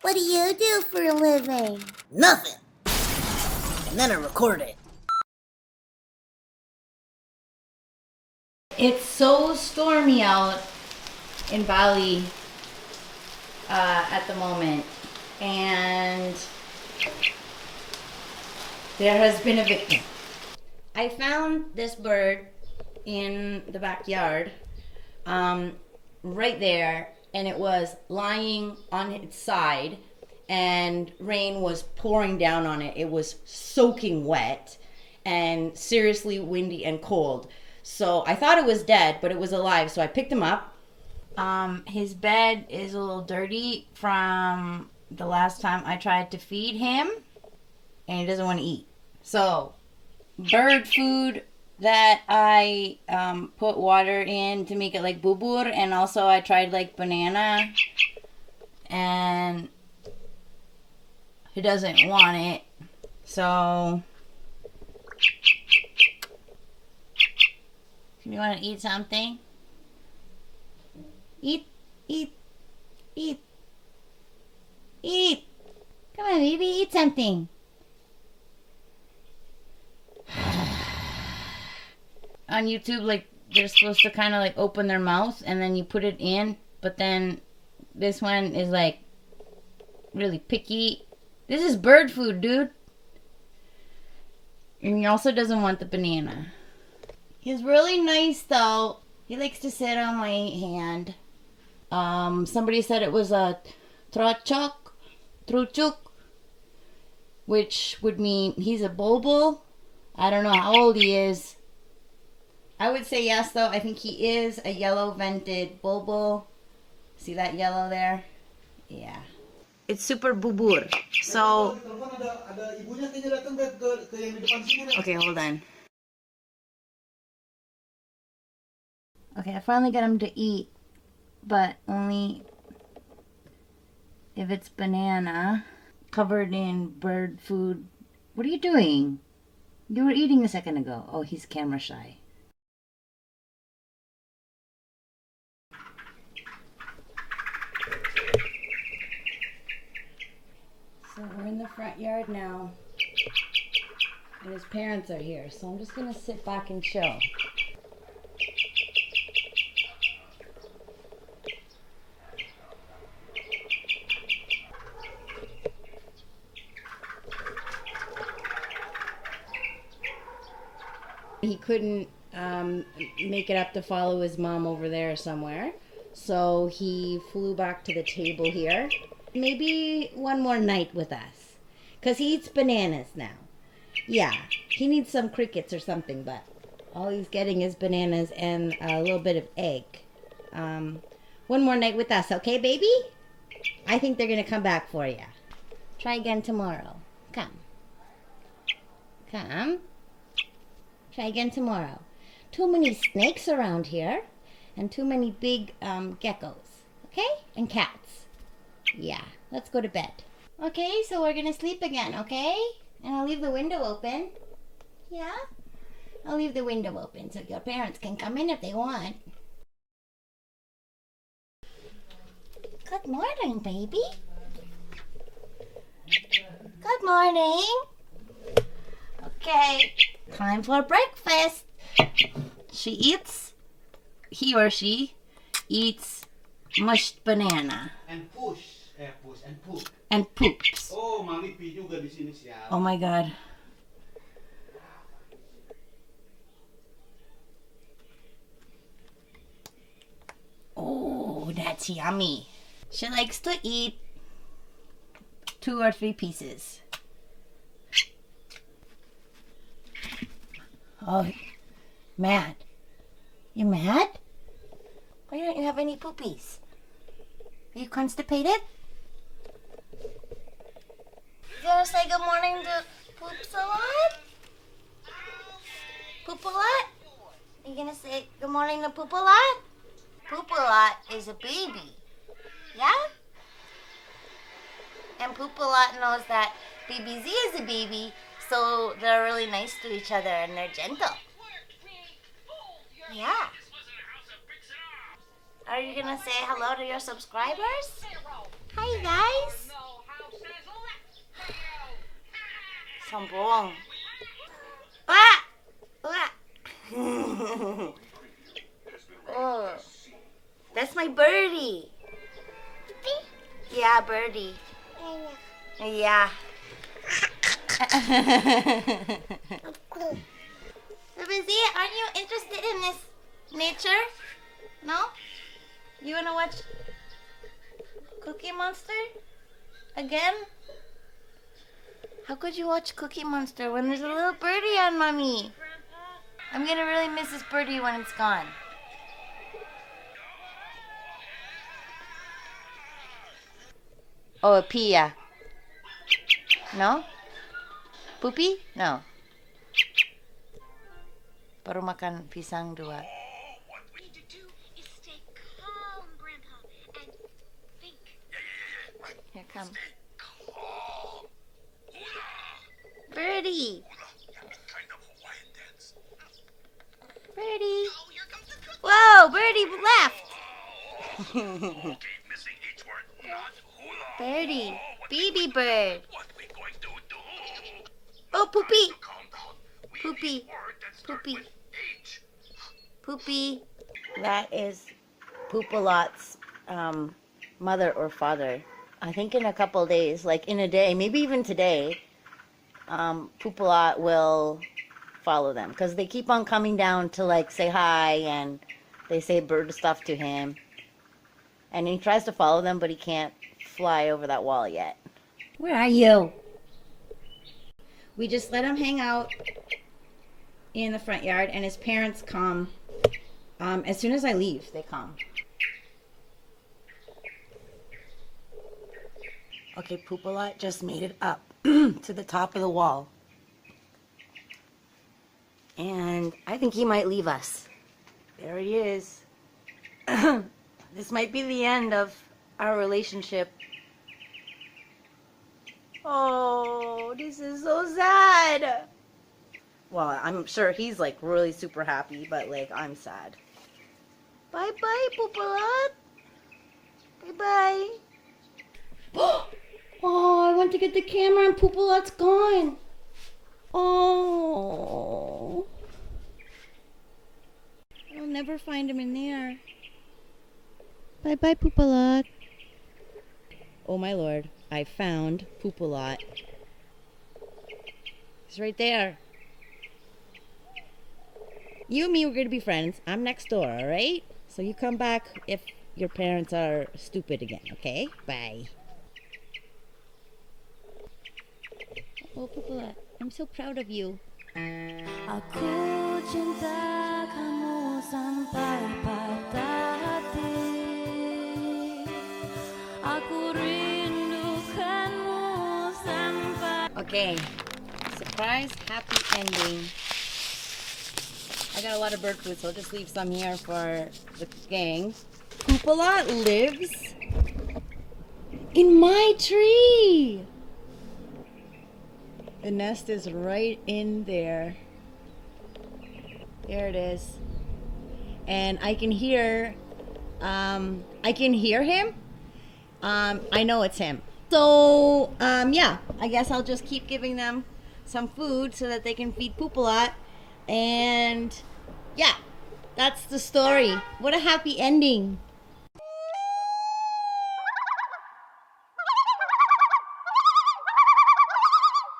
What do you do for a living? Nothing. And then I record it. It's so stormy out in Bali at the moment, and there has been a victim. I found this bird in the backyard, right there, and it was lying on its side, and rain was pouring down on it. It was soaking wet and seriously windy and cold. So I thought it was dead, but it was alive. So I picked him up. His bed is a little dirty from the last time I tried to feed him, and he doesn't want to eat. So bird food that I put water in to make it like bulbul, and also I tried like banana, and he doesn't want it. So you want to eat something? Eat, eat, eat, eat. Come on, baby, eat something. On YouTube, like, they're supposed to kind of like open their mouth and then you put it in, but then this one is like really picky. This is bird food, dude. And he also doesn't want the banana. He's really nice though. He likes to sit on my hand. Somebody said it was a truchuk, which would mean he's a bulbul. I don't know how old he is. I would say yes though. I think he is a yellow vented bulbul. See that yellow there? Yeah. It's super bubur. So okay, hold on. Okay, I finally got him to eat, but only if it's banana covered in bird food. What are you doing? You were eating a second ago. Oh, he's camera shy. So we're in the front yard now, and his parents are here, so I'm just gonna sit back and chill. He couldn't make it up to follow his mom over there somewhere, so he flew back to the table here. Maybe one more night with us, because he eats bananas now. Yeah, he needs some crickets or something, but all he's getting is bananas and a little bit of egg. One more night with us, okay, baby? I think they're going to come back for you. Try again tomorrow. Come. Come. Try again tomorrow. Too many snakes around here, and too many big geckos, okay? And cats. Yeah, let's go to bed. Okay, so we're gonna sleep again, okay? And I'll leave the window open. Yeah? I'll leave the window open so your parents can come in if they want. Good morning, baby. Good morning. Okay, time for breakfast. He or she eats mushed banana. And push and poop. And poops. Oh, malipi juga di sini siya. Oh my god. Oh, that's yummy. She likes to eat 2 or 3 pieces. Oh, mad. You mad? Why don't you have any poopies? Are you constipated? You gonna say good morning to Poops a lot? Poop a lot? You gonna say good morning to Poop a lot? Poop a lot is a baby. Yeah? And Poop a lot knows that Baby Z is a baby, so they're really nice to each other and they're gentle. Yeah. Are you gonna say hello to your subscribers? Hi guys. Sombong. Ah! Ah! Oh, that's my birdie. Yeah, birdie. Yeah. Busy, aren't you interested in this nature? No? You wanna watch Cookie Monster again? How could you watch Cookie Monster when there's a little birdie on mommy? I'm gonna really miss this birdie when it's gone. Oh, a pia. No? Poopy? No. Baru makan pisang dua. What we need to do is stay calm, Grandpa, and think. Here come. Calm. Hula. Birdie! Hula. Kind of Hawaiian dance. Birdie! Oh, here comes the cookie. Whoa! Birdie left! Okay, missing each word. Not hula. Birdie! Oh, Baby bird! what we going to do? Oh, Poopy! To calm down. We Poopy. need word that start Poopy. with H. Poopy. That is Poopalot's mother or father. I think in a couple days, like in a day, maybe even today, Poopalot will follow them because they keep on coming down to like say hi and they say bird stuff to him. And he tries to follow them, but he can't fly over that wall yet. Where are you? We just let him hang out in the front yard, and his parents come. As soon as I leave, they come. Okay, Poopalot just made it up to the top of the wall. And I think he might leave us. There he is. This might be the end of our relationship. Oh, this is so sad. Well, I'm sure he's like really super happy, but like I'm sad. Bye bye, Poopalot. Bye bye. Oh, I went to get the camera and Poopalot's gone. Oh. I'll never find him in there. Bye bye, Poopalot. Oh my lord, I found Poopalot. He's right there. You and me were going to be friends. I'm next door, alright? So you come back if your parents are stupid again, okay? Bye. Oh, Poopalot, I'm so proud of you. Aku cinta kamu sampai patah hati. Aku rindukanmu sampai. Okay, surprise happy ending. I got a lot of bird food, so I'll just leave some here for the gang. Poopalot lives in my tree. The nest is right in there. There it is. And I can hear him. I know it's him. So, yeah, I guess I'll just keep giving them some food so that they can feed Poopalot. And, yeah, that's the story. What a happy ending.